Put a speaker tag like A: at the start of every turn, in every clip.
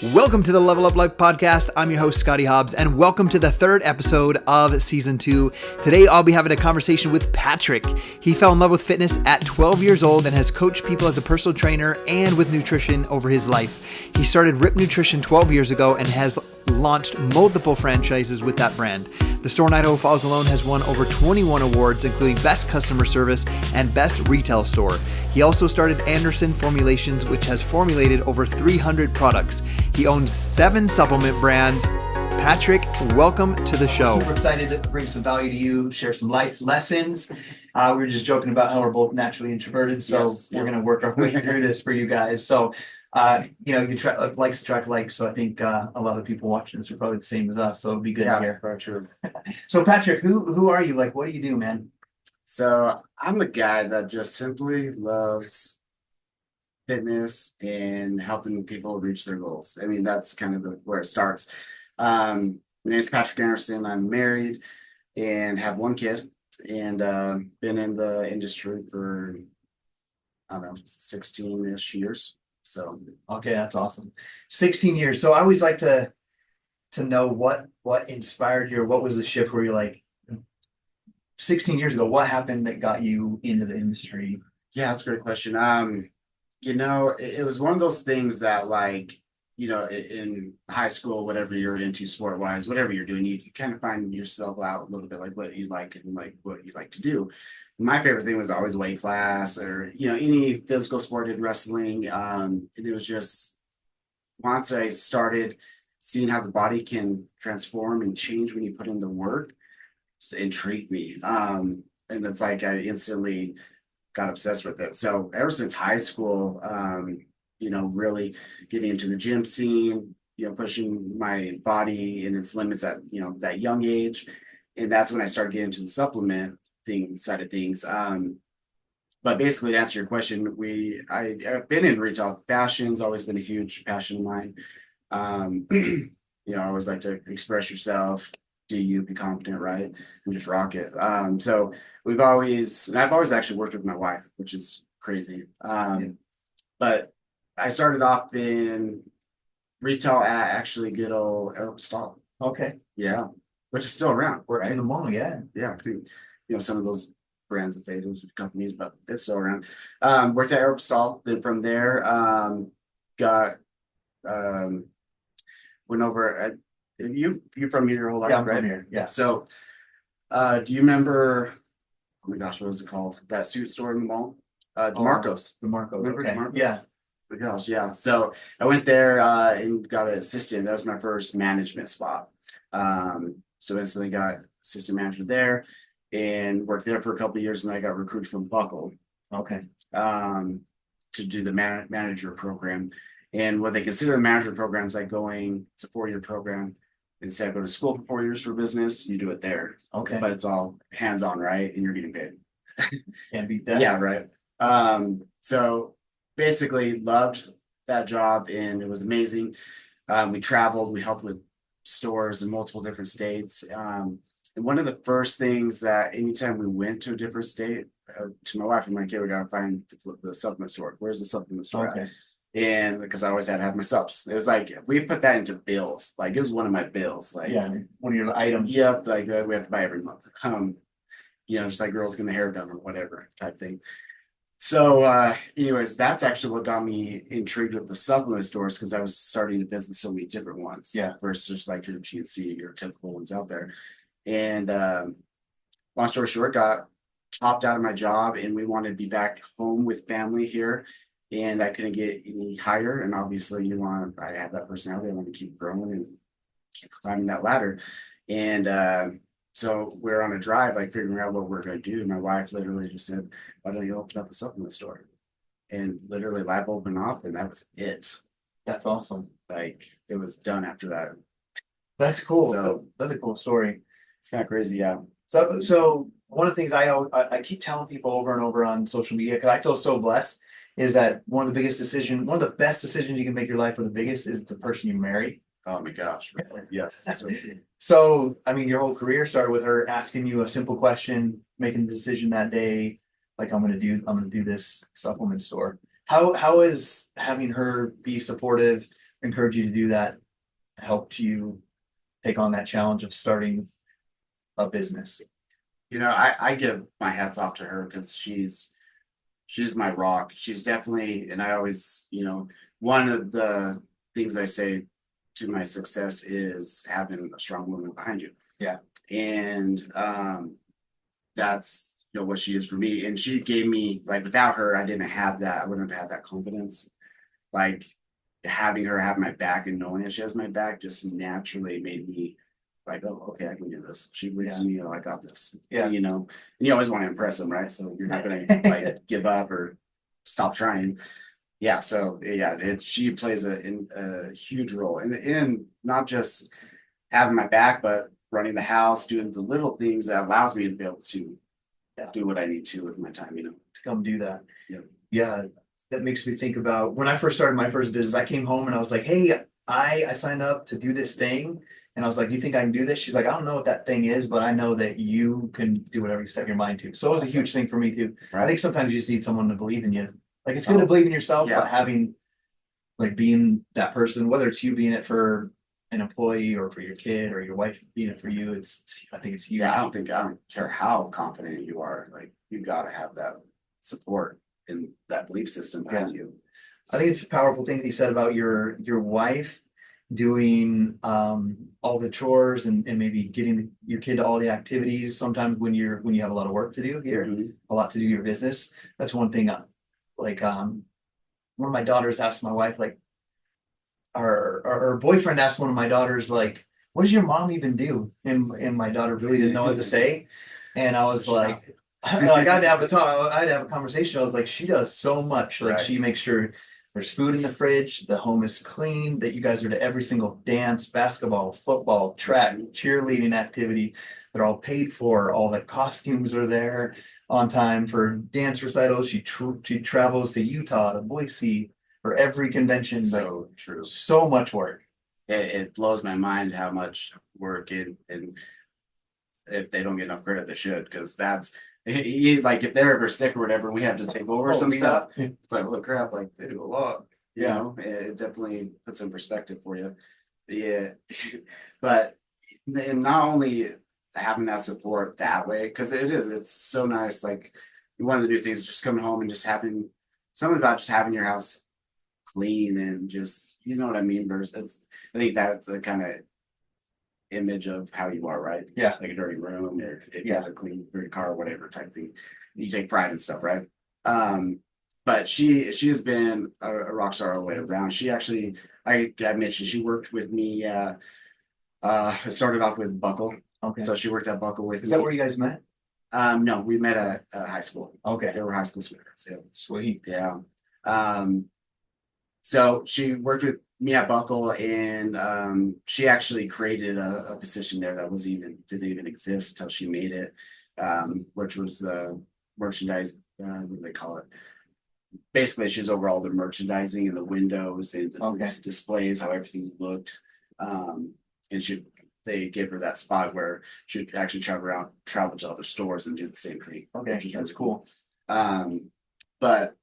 A: Welcome to the Level Up Life podcast. I'm your host, Scottie Hobbs, and welcome to the third episode of season 2. Today, I'll be having a conversation with Patrick. He fell in love with fitness at 12 years old and has coached people as a personal trainer and with nutrition over his life. He started Rippdnutrition 12 years ago and has launched multiple franchises with that brand. The store in Idaho Falls alone has won over 21 awards, including Best Customer Service and Best Retail Store. He also started Anderson Formulations, which has formulated over 300 products. He owns 7 supplement brands. Patrick, welcome to the show. Super excited to bring some value to you, share some life lessons. We were just joking about how we're both naturally introverted, so we're going to work our way through this for you guys. So, you try likes attract likes, so I think a lot of people watching this are probably the same as us, so it'll be good to hear.
B: For sure.
A: So, Patrick, who are you? Like, what do you do, man?
B: So I'm a guy that just simply loves fitness and helping people reach their goals. I mean, that's kind of where it starts. My name is Patrick Anderson. I'm married and have 1 kid, and been in the industry for, I don't know, 16-ish years. So
A: Okay, that's awesome. 16 years. So I always like to know what inspired you, or what was the shift where you're like, 16 years ago, what happened that got you into the industry?
B: yeah, that's a great question. It was one of those things that, like, in high school, whatever you're into sport wise, whatever you're doing, you kind of find yourself out a little bit, like what you like and like what you like to do. My favorite thing was always weight class, or any physical sport, in wrestling. And it was just, once I started seeing how the body can transform and change when you put in the work, it intrigued me. And it's like I instantly got obsessed with it. So ever since high school, really getting into the gym scene, pushing my body and its limits at, that young age. And that's when I started getting into the supplement side of things. But basically, to answer your question, I've been in retail. Fashion's always been a huge passion of mine. I always like to express yourself, do you, be confident, right? And just rock it. So I've always actually worked with my wife, which is crazy. But I started off in retail at actually good old Rippdnutrition.
A: Okay.
B: Yeah. Which is still around.
A: Worked in the mall, yeah.
B: Yeah. I think, some of those brands have faded with companies, but it's still around. Worked at Rippdnutrition. Then from there, went over at, you're from here your whole life,
A: Yeah, I'm
B: right?
A: from here. Yeah.
B: So, do you remember, oh my gosh, what was it called? That suit store in the mall? DeMarco's.
A: DeMarco's.
B: Remember
A: Okay.
B: DeMarco's?
A: Yeah.
B: Oh my gosh, yeah. So I went there and got an assistant. That was my first management spot. So instantly got assistant manager there and worked there for a couple of years, and I got recruited from Buckle.
A: Okay.
B: To do the manager program. And what they consider a manager program is like it's a 4-year program. Instead of going to school for 4 years for business, you do it there.
A: Okay.
B: But it's all hands-on, right? And you're getting paid.
A: Can't beat that.
B: Yeah, right. So basically loved that job, and it was amazing. We traveled, we helped with stores in multiple different states. And one of the first things that anytime we went to a different state, to my wife, I'm like, okay, we gotta find the supplement store. Where's the supplement store at? And because I always had to have my subs, it was like we put that into bills. Like, it was one of my bills. Like,
A: yeah, one of your items.
B: Yep, like that we have to buy every month. Just like girls getting the hair done or whatever type thing. So, anyways, that's actually what got me intrigued with the supplement stores, because I was starting to visit so many different ones.
A: Yeah.
B: Versus just like your GNC, your typical ones out there. And long story short, got topped out of my job, and we wanted to be back home with family here. And I couldn't get any higher. And obviously, I have that personality. I want to keep growing and keep climbing that ladder. And so we're on a drive, like figuring out what we're going to do. My wife literally just said, why don't you open up a supplement store? And literally light bulb went off, and that was it.
A: That's awesome.
B: Like, it was done after that.
A: That's cool.
B: So
A: that's a cool story.
B: It's kind of crazy, yeah.
A: So one of the things I keep telling people over and over on social media, because I feel so blessed, is that one of the best decisions you can make in your life, or the biggest, is the person you marry.
B: Oh my gosh. Yes.
A: So, I mean, your whole career started with her asking you a simple question, making the decision that day, like, I'm gonna do this supplement store. How is having her be supportive
C: encouraged you to do that helped you take on that challenge of starting a business?
B: I give my hats off to her because she's my rock. She's definitely, and I always, one of the things I say to my success is having a strong woman behind you.
C: Yeah.
B: And that's what she is for me. And she gave me, like, without her, I didn't have that. I wouldn't have had that confidence. Like, having her have my back and knowing that she has my back just naturally made me like, oh, okay, I can do this. She believes in me. I got this.
C: Yeah.
B: And you always want to impress them, right? So you're not going to like give up or stop trying. Yeah. So yeah, she plays a huge role in not just having my back, but running the house, doing the little things that allows me to be able to do what I need to with my time,
C: to come do that.
B: Yeah.
C: Yeah. That makes me think about when I first started my first business. I came home and I was like, hey, I signed up to do this thing. And I was like, you think I can do this? She's like, I don't know what that thing is, but I know that you can do whatever you set your mind to. So it was a huge thing for me too. Right. I think sometimes you just need someone to believe in you. Like, it's good to believe in yourself, but having, like, being that person, whether it's you being it for an employee or for your kid or your wife being it for you, I think it's huge.
B: Yeah, I don't care how confident you are. Like, you got to have that support and that belief system behind you.
C: I think it's a powerful thing that you said about your wife doing all the chores and maybe getting your kid to all the activities. Sometimes when you have a lot of work to do here, a lot to do your business. That's one thing. Like one of my daughters asked my wife, like, our boyfriend asked one of my daughters, like, what does your mom even do? And my daughter really didn't know what to say. And I was like, I had to have a talk. I had to have a conversation. I was like, she does so much. Like, she makes sure there's food in the fridge, the home is clean, that you guys are to every single dance, basketball, football, track, cheerleading activity. They're all paid for. All the costumes are there on time for dance recitals. She travels to Utah, to Boise for every convention.
B: So true.
C: So much work.
B: It blows my mind how much work and if they don't get enough credit, they should, because that's like, if they're ever sick or whatever, we have to take over some stuff. It's like, holy crap, like, they do a lot. It definitely puts in perspective for you. Yeah. But and not only having that support that way, because it's so nice. Like, one of the new things is just coming home and just having something about just having your house clean and just, you know what I mean? I think that's a kind of image of how you are, right?
C: Yeah.
B: Like a dirty room or if you have a clean dirty car or whatever type thing. You take pride in stuff, right? But she has been a rock star all the way around. She actually, I mentioned, she worked with me. It started off with Buckle. Okay. So she worked at Buckle with me.
C: Is that where you guys met?
B: No, we met at high school.
C: Okay.
B: They were high school sweethearts. Yeah.
C: Sweet.
B: Yeah. So she worked with me at Buckle, and she actually created a position there that didn't even exist till she made it, which was the merchandise. What do they call it? Basically, she's over all the merchandising and the windows and the displays, how everything looked. And they gave her that spot where she'd actually travel to other stores and do the same thing.
C: Okay, which is really cool.
B: But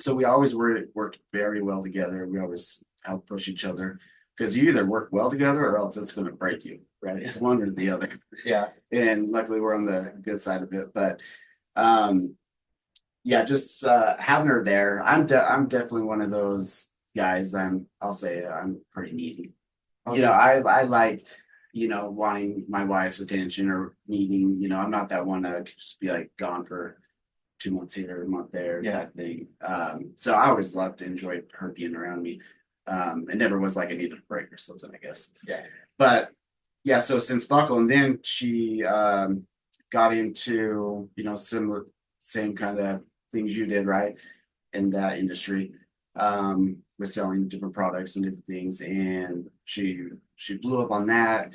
B: so we always worked very well together. We always helped push each other, because you either work well together or else it's going to break you, right? It's one or the other. Yeah. And luckily we're on the good side of it. But just having her there, I'm definitely one of those guys. I'll say I'm pretty needy. Okay. I like, wanting my wife's attention or needing, I'm not that one that could just be like gone for 2 months here, a month there, type thing. So I always loved and enjoyed her being around me. It never was like I needed a break or something, I guess. Yeah. But yeah, so since Buckle, and then she got into, same kind of things you did, right? In that industry, with selling different products and different things. And she blew up on that.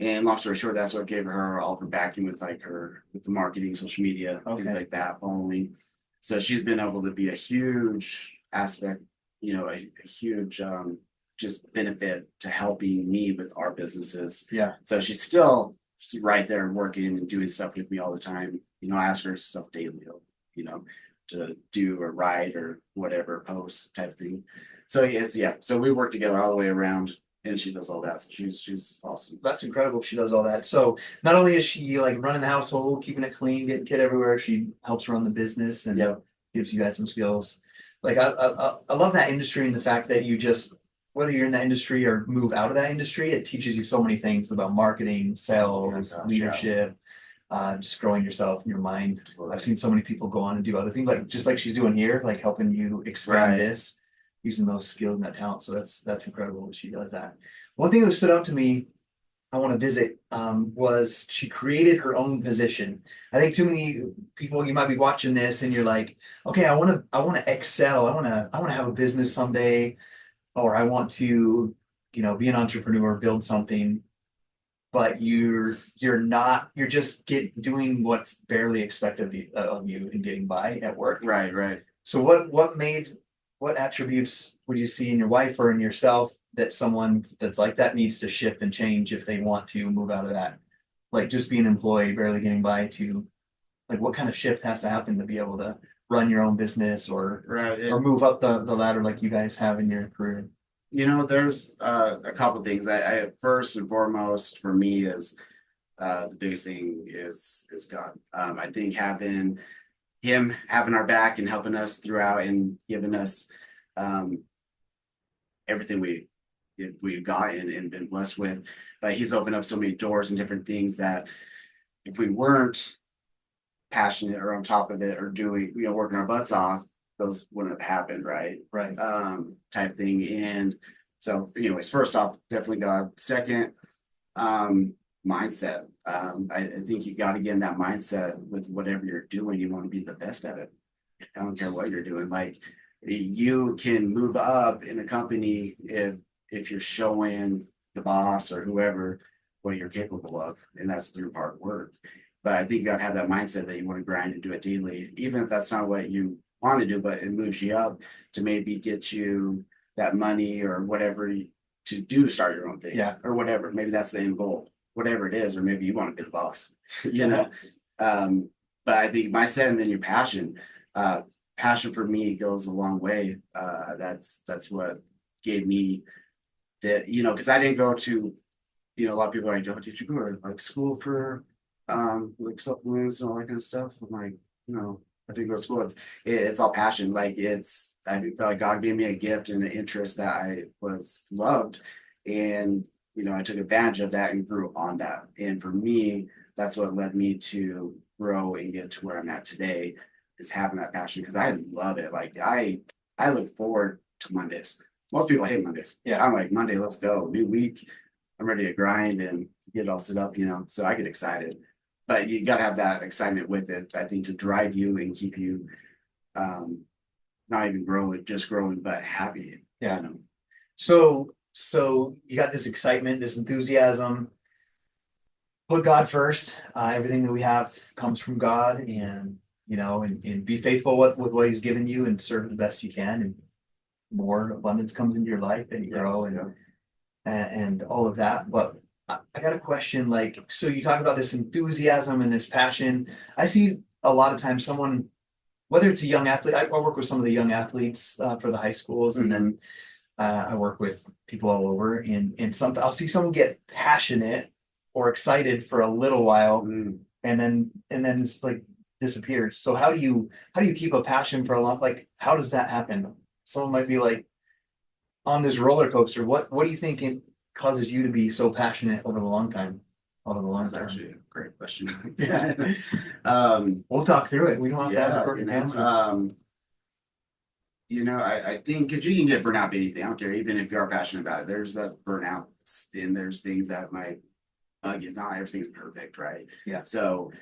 B: And long story short, that's what gave her all of her backing with with the marketing, social media, things like that, following. So she's been able to be a huge aspect, a huge just benefit to helping me with our businesses. Yeah. So she's right there working and doing stuff with me all the time. I ask her stuff daily, to do or write or whatever, post type thing. So yes, yeah. So we work together all the way around, and she does all that. So she's awesome.
C: That's incredible. She does all that. So not only is she like running the household, keeping it clean, getting kid everywhere, she helps run the business and
B: Yeah.
C: gives you guys some skills. Like I love that industry and the fact that you just, whether you're in that industry or move out of that industry, it teaches you so many things about marketing, sales,
B: gosh,
C: leadership, just growing yourself and your mind. I've seen so many people go on and do other things, like just like she's doing here, like helping you expand
B: Right.
C: this, using those skills and that talent. So that's incredible that she does that. One thing that stood out to me, I want to visit, was she created her own position. I think too many people, you might be watching this and you're like, okay, I want to excel. I want to have a business someday, or I want to, be an entrepreneur, build something. But you're just doing what's barely expected of you and getting by at work.
B: Right, right.
C: So what attributes would you see in your wife or in yourself that someone that's like that needs to shift and change if they want to move out of that? Like just being an employee, barely getting by, to like what kind of shift has to happen to be able to run your own business or
B: Right.
C: or move up the ladder like you guys have in your career?
B: There's a couple things. I first and foremost for me is the biggest thing is God. I think having him having our back and helping us throughout and giving us everything we've got and been blessed with. But he's opened up so many doors and different things that if we weren't passionate or on top of it or doing, working our butts off, those wouldn't have happened, right?
C: Right.
B: Type thing. And so, anyways, first off, definitely God. Second, mindset. I think you got to get in that mindset with whatever you're doing. You want to be the best at it. I don't care what you're doing. Like you can move up in a company if you're showing the boss or whoever what you're capable of, and that's through hard work. But I think you got to have that mindset that you want to grind and do it daily, even if that's not what you want to do, but it moves you up to maybe get you that money or whatever to start your own thing.
C: Yeah.
B: Or whatever. Maybe that's the end goal, whatever it is, or maybe you want to be the boss, But I think mindset and then your passion. Passion for me goes a long way. That's what gave me the, because I didn't go to, a lot of people are like, oh, did you go to like school for like supplements and all that kind of stuff? I'm like, I didn't go to school. It's all passion. Like I feel like God gave me a gift and an interest that I was loved. And, I took advantage of that and grew on that. And for me, that's what led me to grow and get to where I'm at today, is having that passion, because I love it. Like I look forward to Mondays. Most people hate Mondays.
C: Yeah.
B: I'm like, Monday, let's go. New week. I'm ready to grind and get it all set up, so I get excited. But you got to have that excitement with it, I think, to drive you and keep you not even growing, just growing, but happy.
C: Yeah. So you got this excitement, this enthusiasm. Put God first. Everything that we have comes from God, and and be faithful with what He's given you, and serve the best you can, and more abundance comes into your life, and you grow, and all of that. But I got a question. Like, so you talk about this enthusiasm and this passion. I see a lot of times someone, whether it's a young athlete, I work with some of the young athletes for the high schools, and then I work with people all over, and sometimes I'll see someone get passionate or excited for a little while, and then it's like disappears. So how do you keep a passion for a long, like, how does that happen? Someone might be like on this roller coaster. What do you think it causes you to be so passionate over the long time?
B: That's actually a great question.
C: We'll talk through it. We don't have to have a perfect answer.
B: I think because you can get burnt out by anything. I don't care, even if you are passionate about it. There's that burnout, and there's things that might not everything's perfect, right?
C: Yeah.
B: So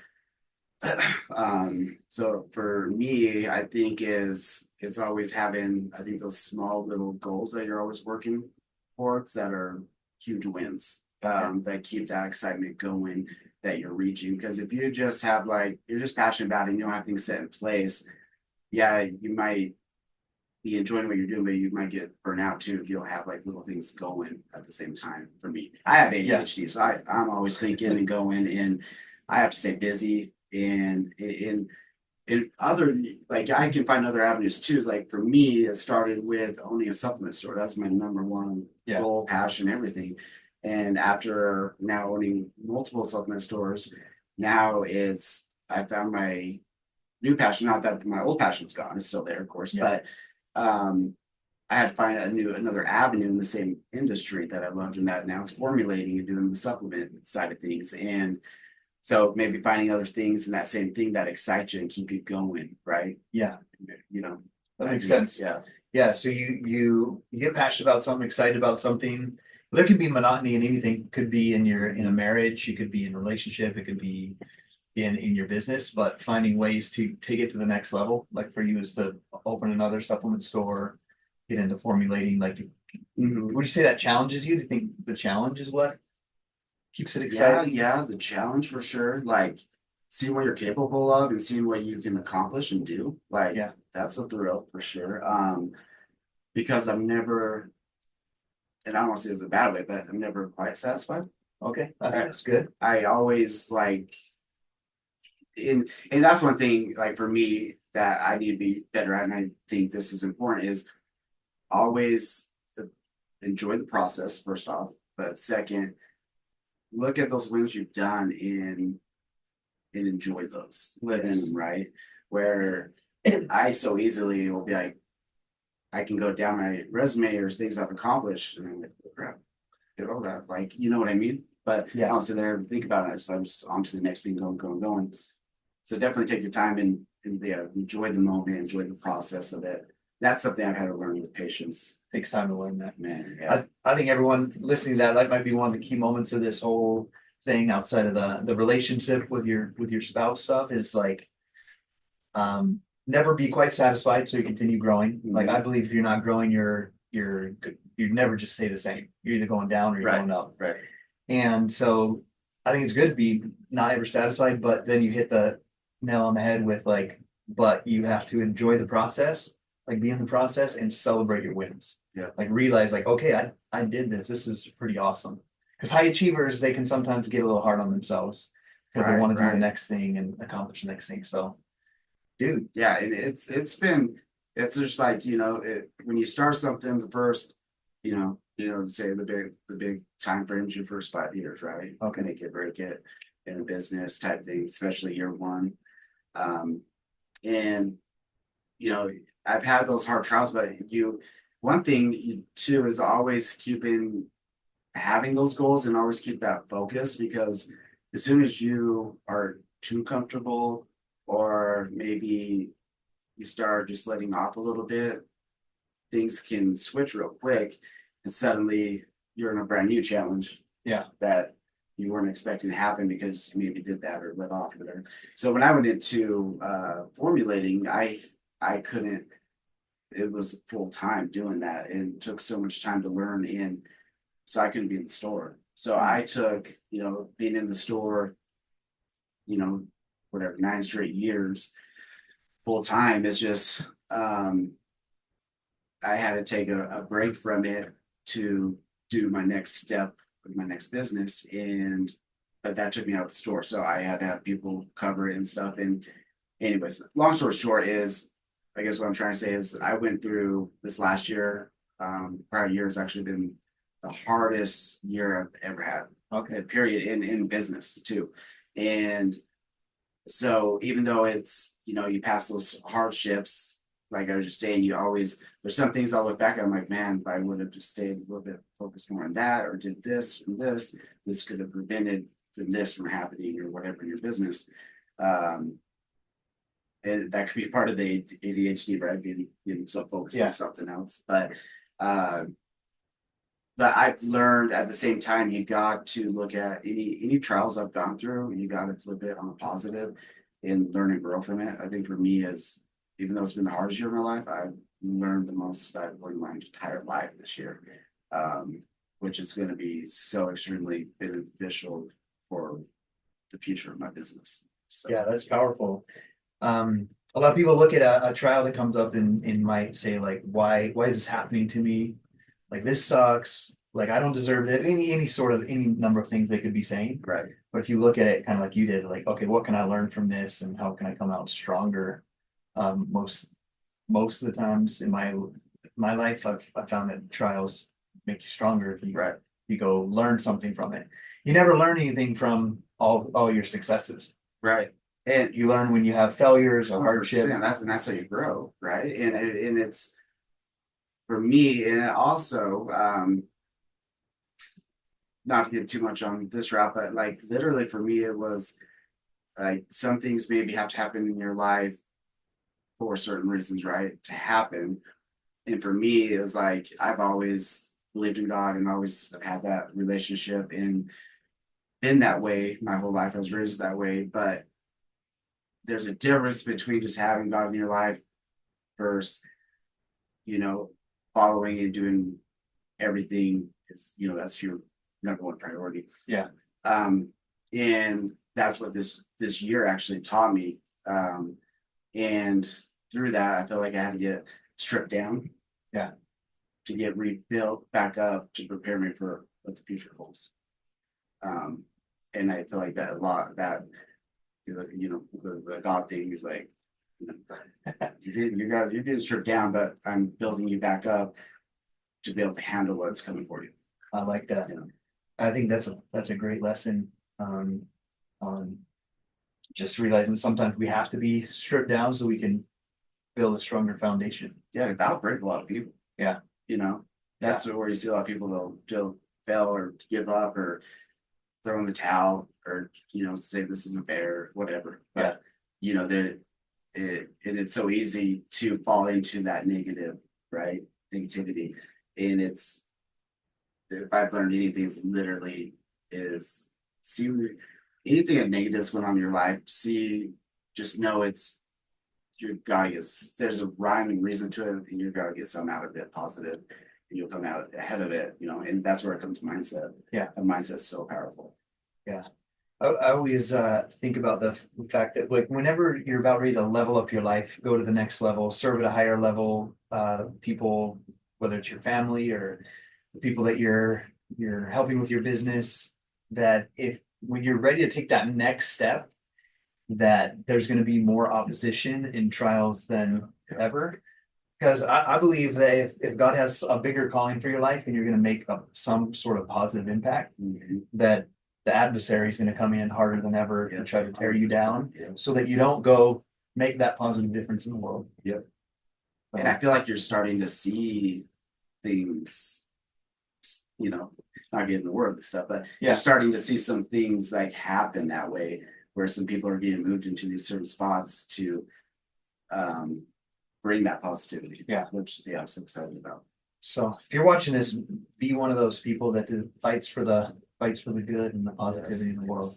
B: for me, I think it's always having, I think, those small little goals that you're always working towards that are huge wins, that keep that excitement going, that you're reaching. Because if you just have you're just passionate about it and you don't have things set in place, you might be enjoying what you're doing, but you might get burnt out too if you don't have little things going at the same time. For me, I have ADHD, so I'm always thinking and going, and I have to stay busy. And And other, like I can find other avenues too. Like for me, it started with owning a supplement store. That's my number one goal, passion, everything. And after now owning multiple supplement stores, now I found my new passion. Not that my old passion's gone; it's still there, of course. But I had to find another avenue in the same industry that I loved, and that now it's formulating and doing the supplement side of things. And so maybe finding other things in that same thing that excite you and keep you going, right?
C: Yeah.
B: You know,
C: That makes sense.
B: Yeah.
C: Yeah. So you get passionate about something, excited about something. There can be monotony in anything. It could be in a marriage, it could be in a relationship, it could be in your business, but finding ways to take it to the next level, like for you is to open another supplement store, get into formulating, like would you say that challenges you? Do you think the challenge is what keeps it exciting?
B: Yeah, the challenge for sure. Like seeing what you're capable of and seeing what you can accomplish and do. Like that's a thrill for sure. Because I'm never, and I don't want to say it's a bad way, but I'm never quite satisfied.
C: Okay, I think that's good.
B: I always like, and that's one thing like for me that I need to be better at, and I think this is important, is always enjoy the process first off, but second, look at those wins you've done and enjoy those, live in them, right? Where I so easily will be like, I can go down my resume or things I've accomplished, and I'm like, oh, crap, did all that, like, you know what I mean? But I don't sit there and think about it. I'm just on to the next thing, going. So definitely take your time and enjoy the moment, enjoy the process of it. That's something I've had to learn with patience.
C: Takes time to learn that.
B: Man, yeah.
C: I think everyone listening to that might be one of the key moments of this whole thing outside of the relationship with your spouse stuff is like never be quite satisfied, so you continue growing. Like I believe if you're not growing, you never just stay the same. You're either going down or you're going up.
B: Right.
C: And so I think it's good to be not ever satisfied, but then you hit the nail on the head with like, but you have to enjoy the process, like be in the process and celebrate your wins.
B: Yeah.
C: Like realize like, okay, I did this. This is pretty awesome. Because high achievers, they can sometimes get a little hard on themselves because they want to do the next thing and accomplish the next thing. So, dude.
B: Yeah, and it's just like, when you start something, the first, say the big time frames, your first 5 years, right?
C: Okay.
B: Make it, break it in a business type thing, especially year one. And I've had those hard trials, but one thing too is always having those goals and always keep that focus, because as soon as you are too comfortable or maybe you start just letting off a little bit, things can switch real quick and suddenly you're in a brand new challenge.
C: Yeah.
B: That you weren't expecting to happen because you maybe did that or let off or whatever. So when I went into formulating, I couldn't, it was full time doing that and took so much time to learn, and so I couldn't be in the store. So I took, being in the store, whatever, 9 straight years full time. It's just, I had to take a break from it to do my next step with my next business. But that took me out of the store. So I had to have people cover it and stuff. And anyways, long story short is, I guess what I'm trying to say is I went through this last year. Prior year has actually been the hardest year I've ever had.
C: Okay.
B: Period, in business too. And so even though it's, you pass those hardships, like I was just saying, there's some things I'll look back at, I'm like, man, if I would have just stayed a little bit focused more on that, or did this and this could have prevented this from happening or whatever in your business. And that could be part of the ADHD, right? Being so focused on something else. But I've learned at the same time, you got to look at any trials I've gone through, you got to flip it on a positive and learn and grow from it. I think for me, even though it's been the hardest year of my life, I've learned the most I've learned my entire life this year, which is going to be so extremely beneficial for the future of my business. So.
C: Yeah, that's powerful. A lot of people look at a trial that comes up and might say like, why is this happening to me? Like, this sucks. like I don't deserve it, any number of things they could be saying.
B: Right.
C: But if you look at it kind of like you did, like, okay, what can I learn from this and how can I come out stronger? Most of the times in my life, I've found that trials make you stronger if you go learn something from it. You never learn anything from all your successes.
B: Right. And
C: You learn when you have failures or
B: 100%,
C: hardship.
B: that's how you grow, right? And it's for me, and it also not to get too much on this route, but like literally for me, it was like some things maybe have to happen in your life for certain reasons, right? To happen. And for me, it was like I've always believed in God and always had that relationship and been that way my whole life. I was raised that way, but there's a difference between just having God in your life versus, following and doing everything is, that's your number one priority.
C: Yeah.
B: And that's what this year actually taught me. And through that, I felt like I had to get stripped down.
C: Yeah.
B: To get rebuilt back up to prepare me for what the future holds. And I feel like that a lot, that, the God thing is like, you're getting stripped down, but I'm building you back up to be able to handle what's coming for you.
C: I like that. I think that's a great lesson on just realizing sometimes we have to be stripped down so we can build a stronger foundation.
B: Yeah, that'll break a lot of people.
C: Yeah.
B: That's where you see a lot of people they'll fail or give up or throw in the towel or say this isn't fair, whatever. But it's so easy to fall into that negative, right? Negativity. And it's, if I've learned anything, it's literally is see anything that negative's going on in your life, just know you gotta get, there's a rhyme and reason to it, and you gotta get something out of it positive, and you'll come out ahead of it, and that's where it comes to mindset.
C: Yeah.
B: The mindset's so powerful.
C: Yeah. I always think about the fact that like whenever you're about ready to level up your life, go to the next level, serve at a higher level, people, whether it's your family or the people that you're helping with your business, that when you're ready to take that next step, that there's going to be more opposition and trials than ever. Because I believe that if God has a bigger calling for your life and you're going to make some sort of positive impact, that the adversary is going to come in harder than ever to try to tear you down so that you don't go make that positive difference in the world.
B: Yep. And I feel like you're starting to see things, not getting the word of the stuff, but you're starting to see some things like happen that way where some people are getting moved into these certain spots to bring that positivity. Yeah. Which I'm so excited about. So
C: if you're watching this, be one of those people that fights for the good and the positivity in the world.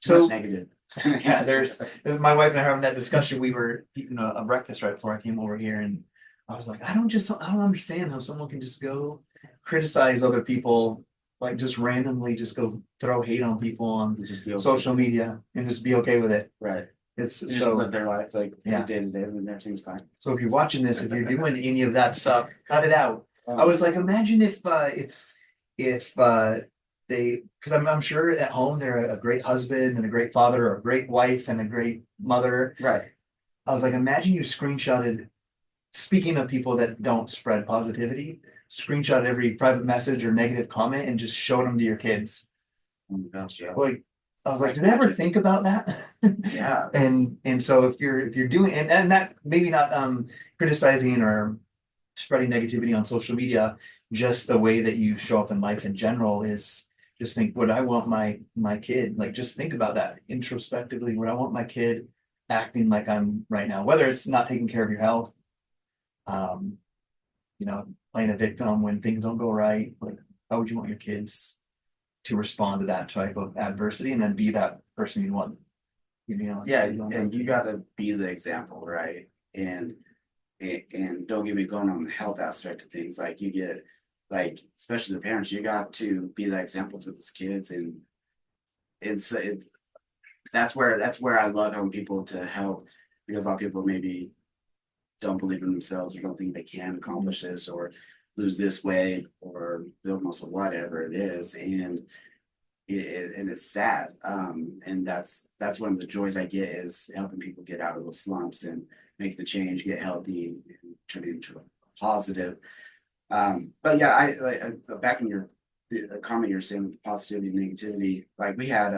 B: So negative.
C: Yeah, there's my wife and I are having that discussion. We were eating a breakfast right before I came over here, and I was like, I don't understand how someone can just go criticize other people, like just randomly just go throw hate on people on social media and just be okay with it.
B: Right.
C: It's
B: just live their life like day to day and everything's fine.
C: So if you're watching this, if you're doing any of that stuff, cut it out. I was like, imagine if they, because I'm sure at home they're a great husband and a great father or a great wife and a great mother.
B: Right.
C: I was like, imagine you screenshotted, speaking of people that don't spread positivity, screenshot every private message or negative comment and just showed them to your kids.
B: Oh my gosh, yeah.
C: Like, I was like, did I ever think about that?
B: Yeah.
C: And so if you're doing, and that maybe not criticizing or spreading negativity on social media, just the way that you show up in life in general is just think, would I want my kid, like just think about that introspectively, would I want my kid acting like I'm right now, whether it's not taking care of your health, playing a victim when things don't go right, like how would you want your kids to respond to that type of adversity and then be that person you want?
B: And you got to be the example, right? And don't get me going on the health aspect of things. Like you get, like especially the parents, you got to be that example for these kids, and that's where I love having people to help, because a lot of people maybe don't believe in themselves or don't think they can accomplish this or lose this weight or or build muscle, whatever it is. And it's sad. And that's one of the joys I get, is helping people get out of those slumps and make the change, get healthy, and turn it into a positive. But yeah, back in the comment you're saying with the positivity and negativity, like we had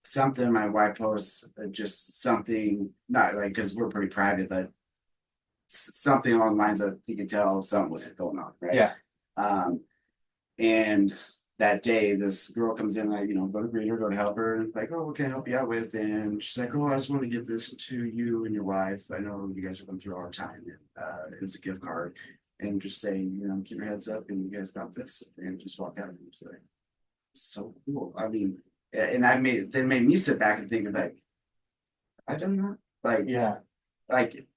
B: something my wife posts, just something, not like, because we're pretty private, but something along the lines of, you could tell something was going on, right?
C: Yeah.
B: And that day, this girl comes in, I, go to greet her, go to help her, and like, oh, what can I help you out with? And she's like, oh, I just want to give this to you and your wife. I know you guys are going through a hard time. And it was a gift card. And just saying, keep your heads up, and you guys got this, and just walk out. And it's like, so cool. I mean, and made me sit back and think, like, I done that? Like,
C: Yeah.
B: like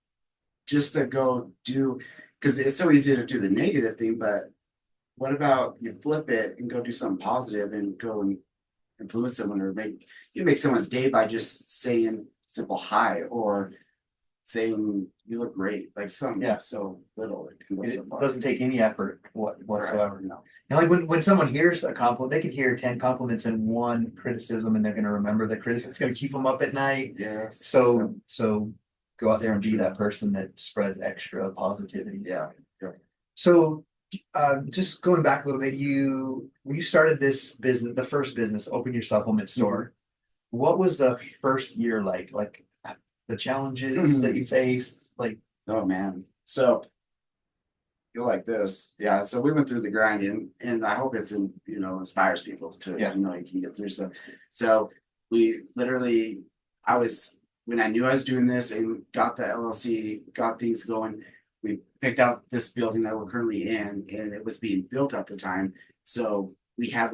B: just to go do, because it's so easy to do the negative thing, but what about you flip it and go do something positive and go and influence someone, or make someone's day by just saying simple hi, or saying you look great, like something so little. It can go so
C: It
B: far.
C: doesn't take any effort whatsoever.
B: Right. No.
C: And like when someone hears a compliment, they can hear 10 compliments and one criticism, and they're going to remember the criticism. It's going to keep them up at night.
B: Yes.
C: So go out there and be that person that spreads extra positivity.
B: Yeah.
C: So just going back a little bit, when you started this business, the first business, open your supplement store, what was the first year like? Like the challenges that you faced? Like,
B: oh man. So you're like this. Yeah. So we went through the grinding, and I hope it's inspires people to, you can get through stuff. So we literally, when I knew I was doing this and got the LLC, got things going, we picked out this building that we're currently in, and it was being built at the time. So we had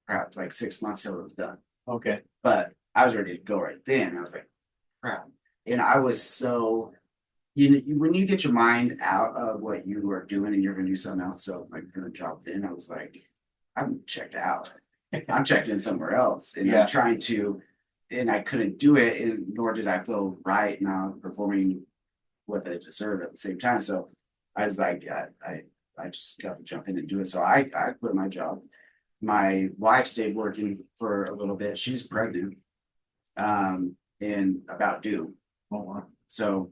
B: perhaps 6 months till it was done.
C: okay.
B: But I was ready to go right then. I was like, crap. And I was so, when you get your mind out of what you are doing and you're going to do something else, so my current job, then I was like, I'm checked out. I'm checked in somewhere else. And I'm trying to, and I couldn't do it, and nor did I feel right now performing what they deserve at the same time. So I was like, I just got to jump in and do it. So I quit my job. My wife stayed working for a little bit. She's pregnant, and about due.
C: Oh, wow.
B: So,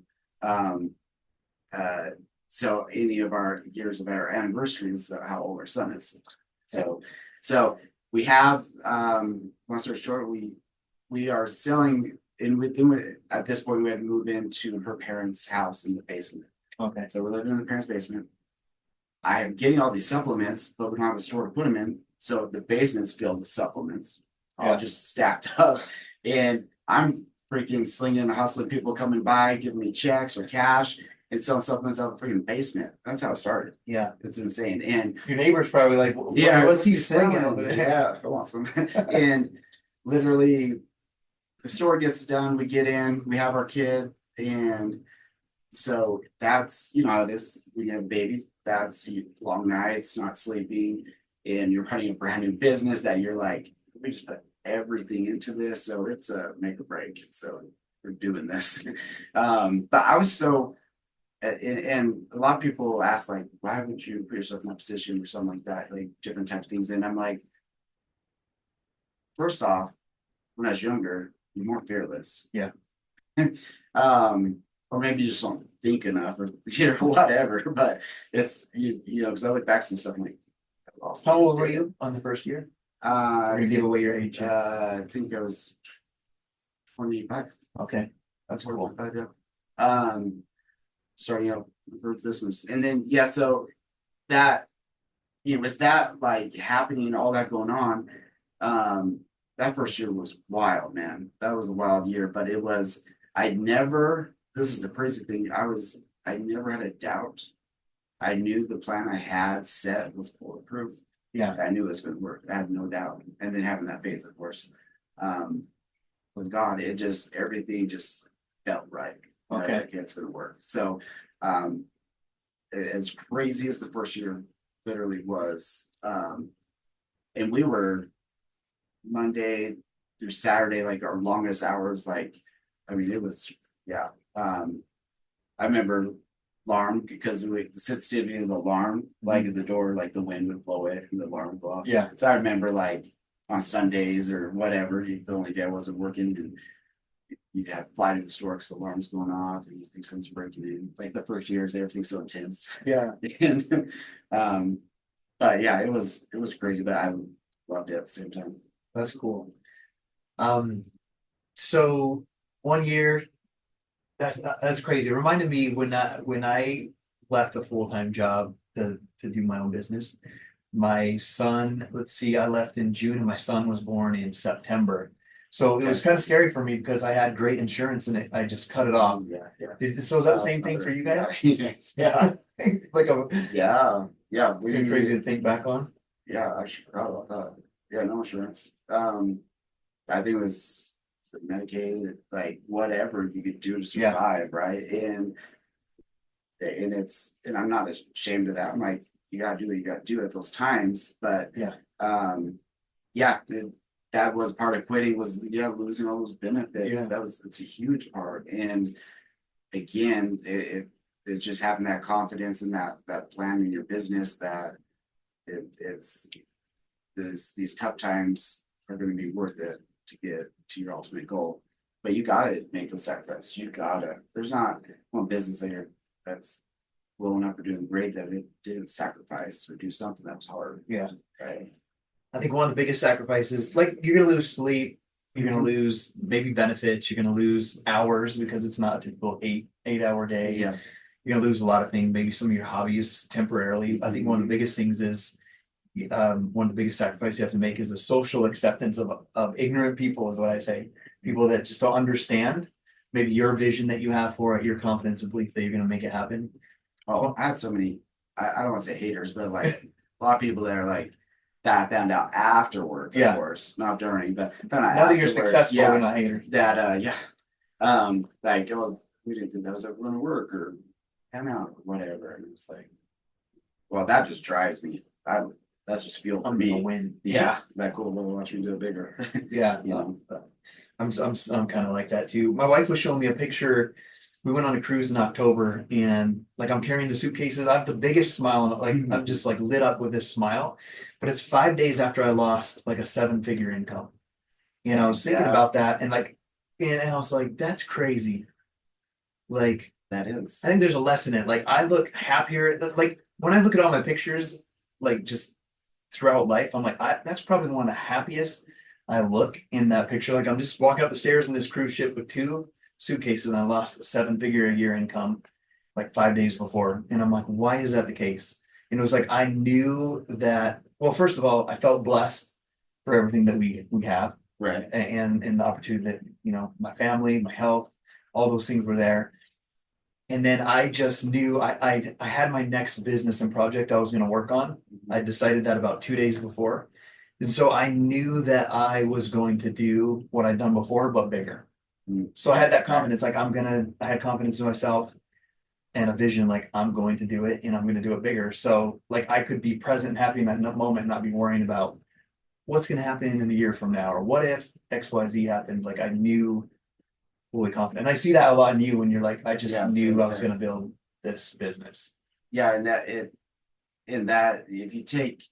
B: so any of our years of our anniversaries, how old our son is. So we have, long story short, we are selling, and at this point we had to move into her parents' house in the basement.
C: Okay.
B: So we're living in the parents' basement. I am getting all these supplements, but we don't have a store to put them in. So the basement's filled with supplements, all just stacked up. And I'm freaking slinging and hustling, people coming by, giving me checks or cash, and selling supplements out of the freaking basement. That's how it started.
C: Yeah.
B: It's insane. And
C: your neighbor's probably like, what's he slinging over there?
B: Yeah, I want some. And literally, the store gets done, we get in, we have our kid, and so that's, how it is when you have babies. That's long nights, not sleeping, and you're running a brand new business that you're like, we just put everything into this, so it's a make or break. So we're doing this. But I was so, and a lot of people ask, like, why would you put yourself in that position or something like that, like different types of things. And I'm like, first off, when I was younger, you're more fearless.
C: Yeah.
B: Or maybe you just don't think enough, or whatever. But it's because I look back and stuff, I'm like,
C: how old were you on the first year?
B: You're
C: gonna give away your age.
B: I think I was 25.
C: Okay, that's cool.
B: 25, yeah. Starting out the first business, and then so that was that like happening, all that going on. That first year was wild, man. That was a wild year, but it was. This is the crazy thing. I never had a doubt. I knew the plan I had set was bulletproof.
C: Yeah.
B: I knew it was going to work. I had no doubt. And then having that faith, of course, with God, everything just felt right.
C: Okay.
B: I was like, it's going to work. So, as crazy as the first year literally was, and we were Monday through Saturday, like our longest hours, it was, I remember alarm because the sensitivity of the alarm, like at the door, like the wind would blow it and the alarm would go off.
C: Yeah.
B: So I remember like on Sundays or whatever, the only day I wasn't working, and you'd have to fly to the store because the alarm's going off and you think someone's breaking in. Like the first years, everything's so intense.
C: Yeah.
B: And but yeah, it was crazy, but I loved it at the same time.
C: That's cool. So 1 year, that's crazy. It reminded me when I left a full-time job to do my own business. My son, let's see, I left in June and my son was born in September. So it was kind of scary for me because I had great insurance and I just cut it off. So is that the same thing for you guys?
B: Yeah.
C: Like a
B: Yeah.
C: pretty crazy to think back on.
B: Yeah, I should forgot about that. Yeah, no insurance. I think it was Medicaid, like whatever you could do to survive, right? And I'm not ashamed of that. I'm like, you gotta do what you gotta do at those times. But that was part of quitting, was losing all those benefits. It's a huge part. And again, it's just having that confidence and that plan in your business that it's these tough times are going to be worth it to get to your ultimate goal. But you gotta make those sacrifices. There's not one business that's blowing up or doing great that it didn't sacrifice or do something that was hard.
C: Yeah.
B: Right.
C: I think one of the biggest sacrifices, like you're gonna lose sleep, you're gonna lose maybe benefits, you're gonna lose hours because it's not a typical 8 hour day.
B: Yeah.
C: You're gonna lose a lot of things, maybe some of your hobbies temporarily. I think one of the biggest things is one of the biggest sacrifices you have to make is the social acceptance of ignorant people, is what I say. People that just don't understand maybe your vision that you have for it, your confidence and belief that you're gonna make it happen.
B: Oh, I had so many, I don't want to say haters, but like a lot of people that are like, that I found out afterwards, of course, not during, but found out
C: now that you're successful,
B: yeah,
C: you're not a hater.
B: That like, oh, we didn't think that was ever going to work or come out or whatever. And it's like, well, that just drives me. That's just fuel for
C: I'm
B: me.
C: gonna win.
B: Yeah, that cool. We'll watch me do it bigger.
C: Yeah,
B: You know?
C: I'm kind of like that too. My wife was showing me a picture. We went on a cruise in October, and like I'm carrying the suitcases. I have the biggest smile, like I'm just like lit up with this smile. But it's 5 days after I lost like a 7-figure income. And I was thinking about that, and I was like, that's crazy. Like
B: that is.
C: I think there's a lesson in it. Like I look happier. Like when I look at all my pictures, like just throughout life, I'm like, that's probably one of the happiest I look in that picture. Like I'm just walking up the stairs in this cruise ship with 2 suitcases and I lost a 7-figure a year income like 5 days before. And I'm like, why is that the case? And it was like, I knew that, well, first of all, I felt blessed for everything that we have.
B: Right.
C: And the opportunity that, my family, my health, all those things were there. And then I just knew I had my next business and project I was going to work on. I decided that about 2 days before. And so I knew that I was going to do what I'd done before, but bigger. So I had that confidence, like I had confidence in myself and a vision, like I'm going to do it and I'm going to do it bigger. So like I could be present and happy in that moment, and not be worrying about what's going to happen in a year from now, or what if XYZ happened. Like I knew, fully confident. And I see that a lot in you when you're like, I just knew I was going to build this business.
B: Yeah. And that if you take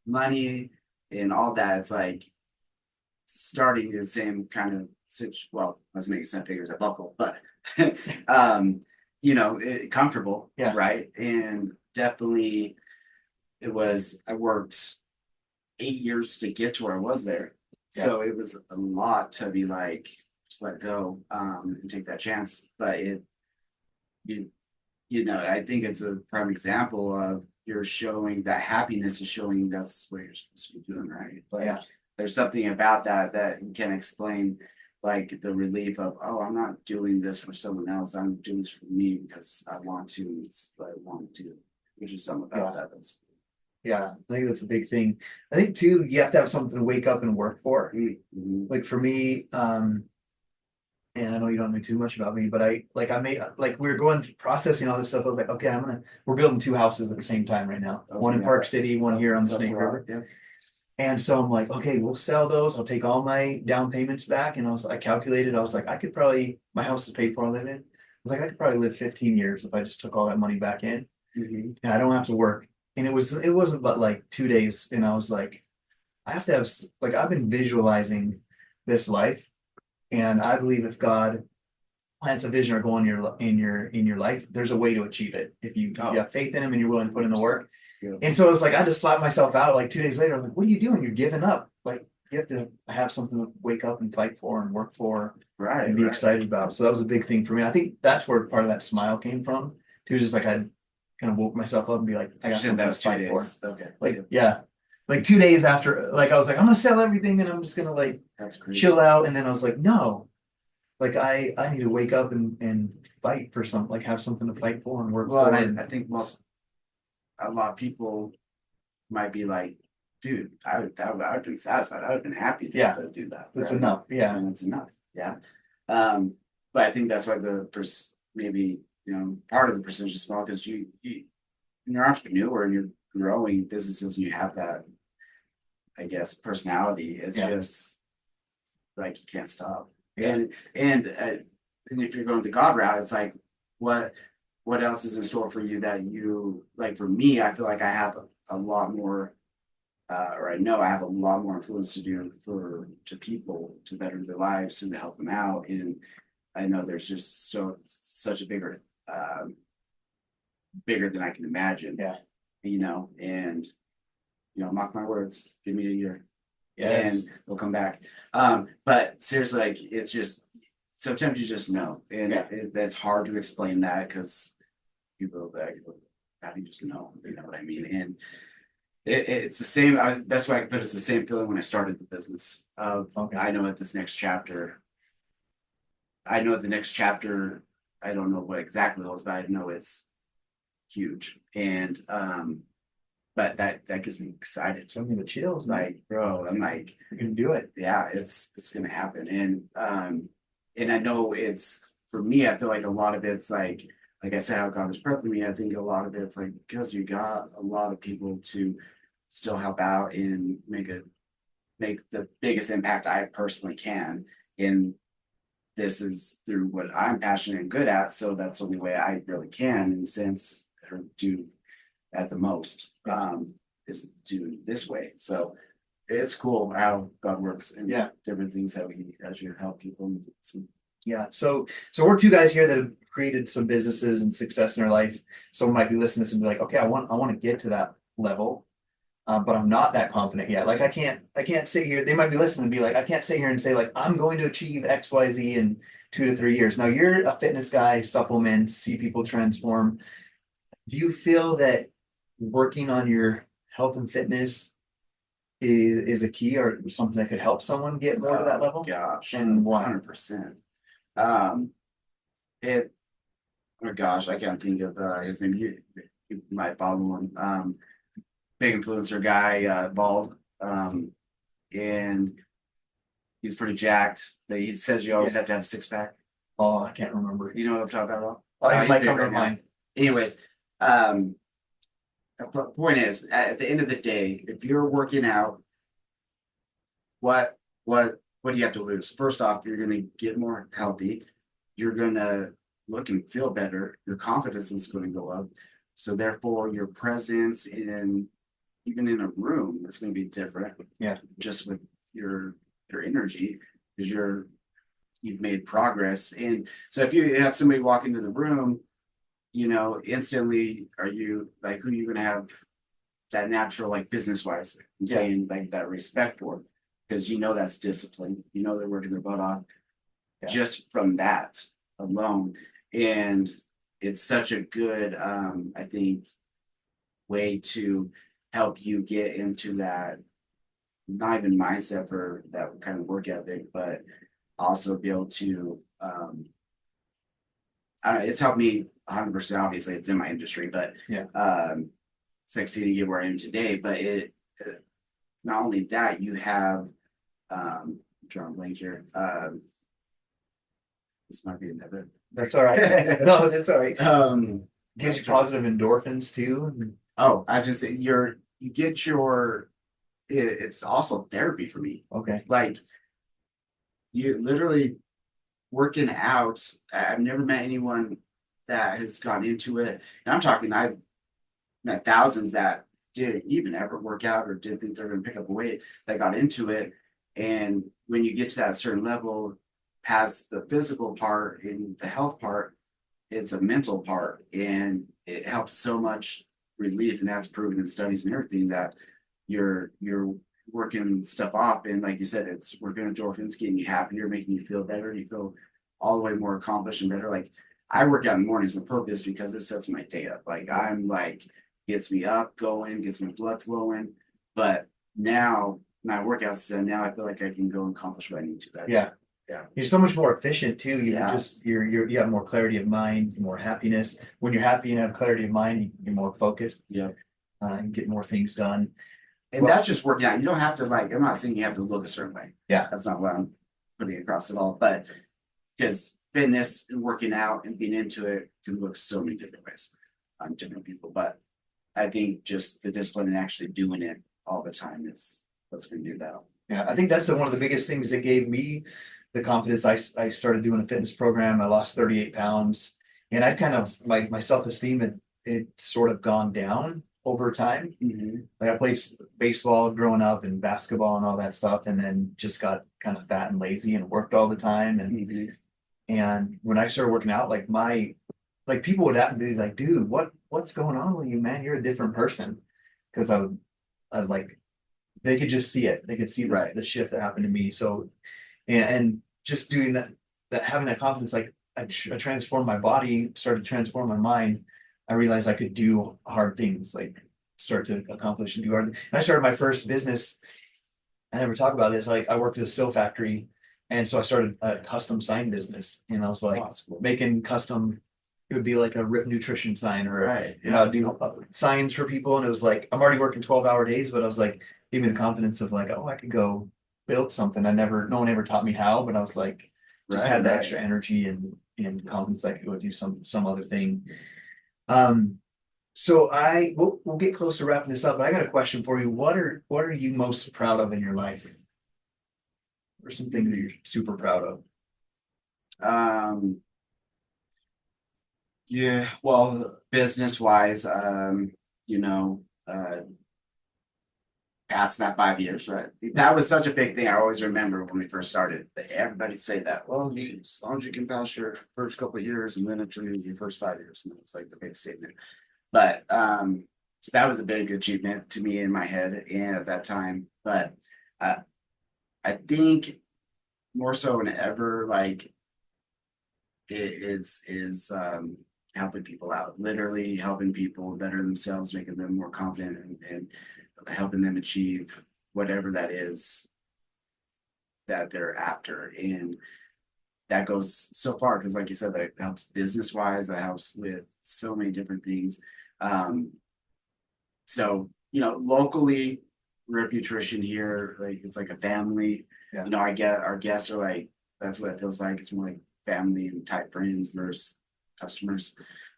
B: money and all that, it's like starting the same kind of well, let's make it 7 figures a buckle, but comfortable, right? And definitely I worked 8 years to get to where I was there. So it was a lot to be like, just let go and take that chance. But I think it's a prime example of you're showing that happiness is showing that's what you're supposed to be doing, right? But there's something about that can explain like the relief of, oh, I'm not doing this for someone else. I'm doing this for me because I want to. It's what I want to do. There's just something about that that's
C: I think that's a big thing. I think too, you have to have something to wake up and work for.
B: Mm-hmm.
C: Like for me, and I know you don't know too much about me, but we were going through processing all this stuff. I was like, okay, we're building 2 houses at the same time right now. One in Park City, one here on the Snake River.
B: Yeah.
C: And so I'm like, okay, we'll sell those. I'll take all my down payments back. And I calculated, I was like, my house is paid for, I live in. was like, I could probably live 15 years if I just took all that money back in
B: Mhm.
C: and I don't have to work. And it wasn't but like 2 days. And I was like, I have to have, like, I've been visualizing this life. And I believe if God plants a vision or goal in your life, there's a way to achieve it. If you have faith in him and you're willing to put in the work.
B: Yeah.
C: And so it was like, I had to slap myself out like 2 days later. I'm like, what are you doing? You're giving up. Like, you have to have something to wake up and fight for and work for
B: Right.
C: and be excited about. So that was a big thing for me. I think that's where part of that smile came from. It was just like, I kind of woke myself up and be like, I got something to fight for.
B: Okay.
C: Like, yeah. Like 2 days after, like, I was like, I'm gonna sell everything and I'm just gonna like
B: That's crazy.
C: chill out. And then I was like, no, like I need to wake up and fight for something, like have something to fight for and work
B: Well,
C: for.
B: and I think a lot of people might be like, dude, I would have been satisfied. I would have been happy to do that.
C: That's
B: right?
C: enough. Yeah.
B: And it's enough. Yeah. But I think that's why maybe, part of the percentage is small because when you're an entrepreneur and you're growing businesses and you have that, I guess, personality, it's just like you can't stop.
C: Yeah.
B: And if you're going the God route, it's like what else is in store for you that you like? For me, I feel like I have a lot more, or I know I have a lot more influence to do to people to better their lives and to help them out. And I know there's just such a bigger than I can imagine.
C: Yeah.
B: And mark my words, give me a year.
C: Yes.
B: And we'll come back. But seriously, like it's just sometimes you just know, and it's hard to explain that because people are like, how do you just know? You know what I mean? And it's the same. Best way I can put it is the same feeling when I started the business. I know at this next chapter. I know at the next chapter. I don't know what exactly holds, but I know it's huge. And but that gets me excited.
C: Show me the chills,
B: like, bro, I'm like,
C: you can do it.
B: Yeah, it's gonna happen. And I know it's for me, I feel like a lot of it's like I said, how God was prepping me. I think a lot of it's like because you got a lot of people to still help out and make the biggest impact I personally can. And this is through what I'm passionate and good at. So that's the only way I really can, in a sense, or do at the most, is do this way. So it's cool how God works and different things that we as you help people.
C: Yeah. So we're two guys here that have created some businesses and success in our life. Someone might be listening to this and be like, okay, I want to get to that level. But I'm not that confident yet. Like I can't sit here. They might be listening and be like, I can't sit here and say like, I'm going to achieve XYZ in 2 to 3 years. Now you're a fitness guy, supplements, see people transform. Do you feel that working on your health and fitness is a key or something that could help someone get more to that level?
B: Gosh,
C: and why?
B: 100%. Oh gosh, I can't think of his name. You might follow him. Big influencer guy, bald, and he's pretty jacked. But he says you always have to have a 6-pack.
C: Oh, I can't remember.
B: You know what I'm talking about?
C: Oh, it might come to mind.
B: Anyways, the point is, at the end of the day, if you're working out, what do you have to lose? First off, you're going to get more healthy. You're going to look and feel better. Your confidence is going to go up. So therefore, your presence even in a room is going to be different.
C: Yeah.
B: Just with your energy, because you've made progress. And so if you have somebody walk into the room, instantly are you like, who are you going to have that natural, like business wise, I'm saying like that respect for, because that's discipline, they're working their butt off just from that alone. And it's such a good, I think, way to help you get into that, not even mindset for that kind of work ethic, but also be able to, it's helped me 100%. Obviously, it's in my industry, but succeeding to get where I am today. But it not only that, you have drawing blank here. This might be another.
C: That's all right. No, that's all right. Gives you
B: Sure.
C: positive endorphins too.
B: Oh, I was gonna say you get your. It's also therapy for me.
C: Okay.
B: Like you literally working out, I've never met anyone that has gone into it. And I'm talking, I've met thousands that didn't even ever work out or didn't think they're going to pick up a weight that got into it. And when you get to that certain level, past the physical part and the health part, it's a mental part, and it helps so much relief. And that's proven in studies and everything that you're working stuff off. And like you said, it's working endorphins, getting you happier, making you feel better. You feel all the way more accomplished and better. Like I work out in the mornings on purpose because it sets my day up. Like I'm like, gets me up, going, gets my blood flowing. But now my workout's done. Now I feel like I can go and accomplish what I need to. That
C: Yeah.
B: Yeah.
C: You're so much more efficient too. You
B: Yeah.
C: just you have more clarity of mind, more happiness. When you're happy and have clarity of mind, you're more focused.
B: Yeah.
C: And get more things done.
B: And that's just working out. You don't have to like, I'm not saying you have to look a certain way.
C: Yeah.
B: That's not what I'm putting across at all. But because fitness and working out and being into it can look so many different ways on different people. But I think just the discipline and actually doing it all the time is what's going to do that.
C: Yeah, I think that's one of the biggest things that gave me the confidence. I started doing a fitness program. I lost 38 pounds, and I kind of my self-esteem it sort of gone down over time.
B: Mm-hmm.
C: Like I played baseball growing up and basketball and all that stuff, and then just got kind of fat and lazy and worked all the time. And when I started working out, like people would be like, dude, what's going on with you, man? You're a different person. Because I like they could just see it. They could see the shift that happened to me. So and just doing that having that confidence, like I transformed my body, started to transform my mind. I realized I could do hard things, like start to accomplish and do hard. And I started my first business. I never talk about this. Like I worked at a steel factory, and so I started a custom sign business. And I was like making custom. It would be like a Rippdnutrition sign, or do signs for people. And it was like I'm already working 12-hour days, but I was like, gave me the confidence of like, oh, I could go build something. No one ever taught me how, but I was like, just had the extra energy and confidence I could go do some other thing. So we'll get close to wrapping this up, but I got a question for you. What are you most proud of in your life? What are some things that you're super proud of?
B: Yeah, well, business wise, past that 5 years, right? That was such a big thing. I always remember when we first started, everybody say that, well, as long as you can pass your first couple of years and then into your first 5 years, and it's like the big statement. But so that was a big achievement to me in my head and at that time. But I think more so than ever, like it's helping people out, literally helping people better themselves, making them more confident and helping them achieve whatever that is that they're after. And that goes so far because, like you said, that helps business wise, that helps with so many different things. So, locally, Rippdnutrition here, like it's like a family.
C: Yeah.
B: I get our guests are like, that's what it feels like. It's more like family and type friends versus customers.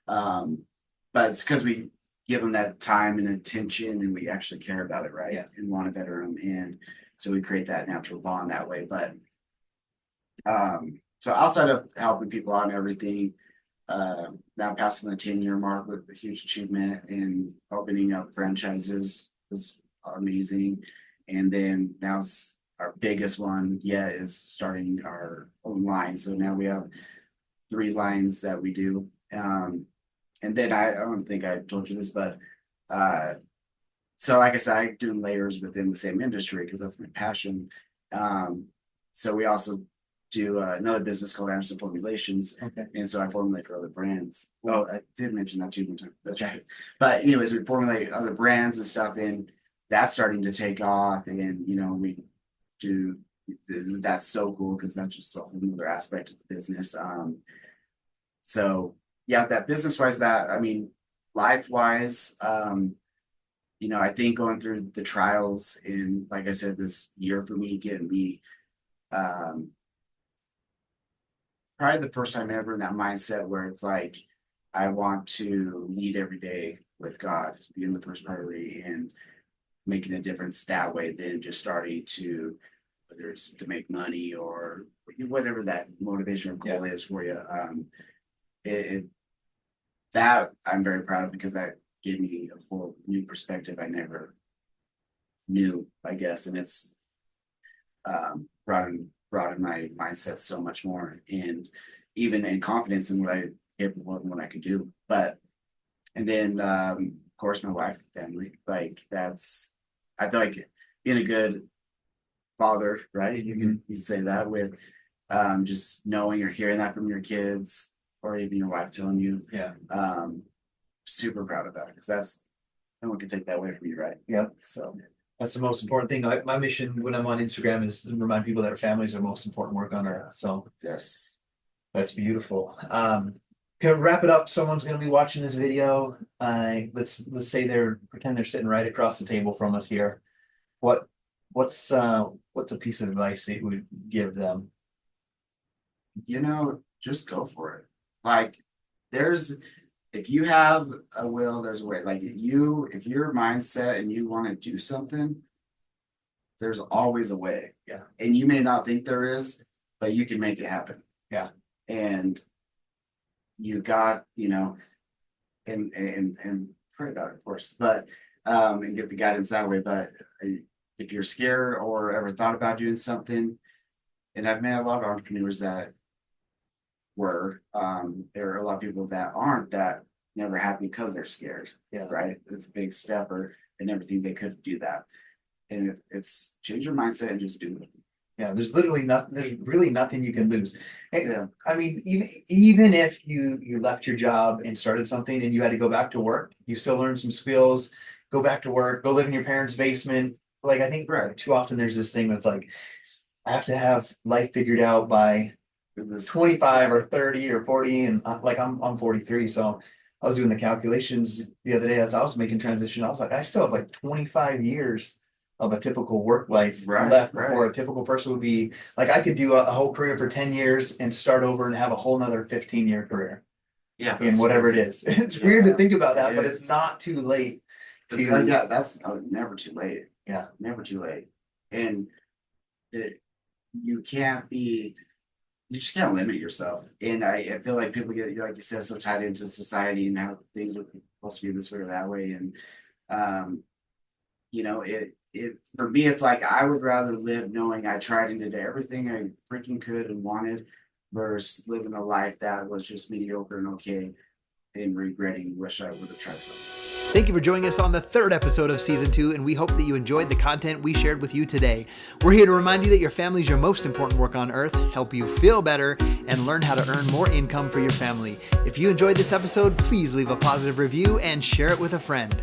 B: But it's because we give them that time and attention and we actually care about it, right?
C: Yeah.
B: And want to better them. And so we create that natural bond that way. But so outside of helping people out and everything, now passing the 10-year mark with a huge achievement and opening up franchises was amazing. And then now our biggest one yet is starting our own line. So now we have 3 lines that we do. And then I don't think I told you this, but so like I said, I do layers within the same industry because that's my passion. So we also do another business called Anderson Formulations.
C: Okay.
B: And so I formulate for other brands. Oh, I did mention that too one time. That's right. But anyways, we formulate other brands and stuff, and that's starting to take off. And we do that's so cool because that's just another aspect of the business. So yeah, that business wise, life wise, I think going through the trials and like I said, this year for me, getting me probably the first time ever in that mindset where it's like, I want to lead every day with God being the first priority and making a difference that way than just starting to whether it's to make money or whatever that motivation or goal is for you. That I'm very proud of, because that gave me a whole new perspective I never knew, I guess. And it's broadened my mindset so much more, and even in confidence in what I'm capable of and what I could do. And then of course my wife, family, like I feel like being a good father, right? You can say that with just knowing or hearing that from your kids, or even your wife telling you.
C: Yeah.
B: Super proud of that, because no one can take that away from you, right?
C: Yeah. So that's the most important thing. My mission when I'm on Instagram is to remind people that our families are the most important work on earth. So
B: Yes.
C: that's beautiful. To wrap it up, someone's going to be watching this video. Let's say pretend they're sitting right across the table from us here. What's a piece of advice that you would give them?
B: Just go for it. Like, if you have a will, there's a way. Like, if your mindset and you want to do something, there's always a way.
C: Yeah.
B: And you may not think there is, but you can make it happen.
C: Yeah.
B: And you got, and pray about it, of course, but and get the guidance that way. But if you're scared or ever thought about doing something, and I've met a lot of entrepreneurs that there are a lot of people that aren't, that never happen because they're scared.
C: Yeah.
B: Right. It's a big step, or they never think they could do that. And it's change your mindset and just do it.
C: Yeah, there's really nothing you can lose.
B: Yeah.
C: I mean, even if you left your job and started something and you had to go back to work, you still learn some skills, go back to work, go live in your parents' basement. Like, I think too often there's this thing that's like, I have to have life figured out by 25 or 30 or 40. And I'm 43. So I was doing the calculations the other day as I was making transition. I was like, I still have like 25 years of a typical work life left before a typical person would be. Like, I could do a whole career for 10 years and start over and have a whole nother 15-year career.
B: Yeah.
C: In whatever it is. It's weird to think about that, but it's not too late.
B: That's never too late.
C: Yeah.
B: Never too late. And you just can't limit yourself. And I feel like people get, like you said, so tied into society and how things are supposed to be this way or that way. And for me, it's like, I would rather live knowing I tried and did everything I freaking could and wanted, versus living a life that was just mediocre and okay and regretting, wish I would have tried something.
A: Thank you for joining us on the third episode of season 2, and we hope that you enjoyed the content we shared with you today. We're here to remind you that your family is your most important work on earth, help you feel better, and learn how to earn more income for your family. If you enjoyed this episode, please leave a positive review and share it with a friend.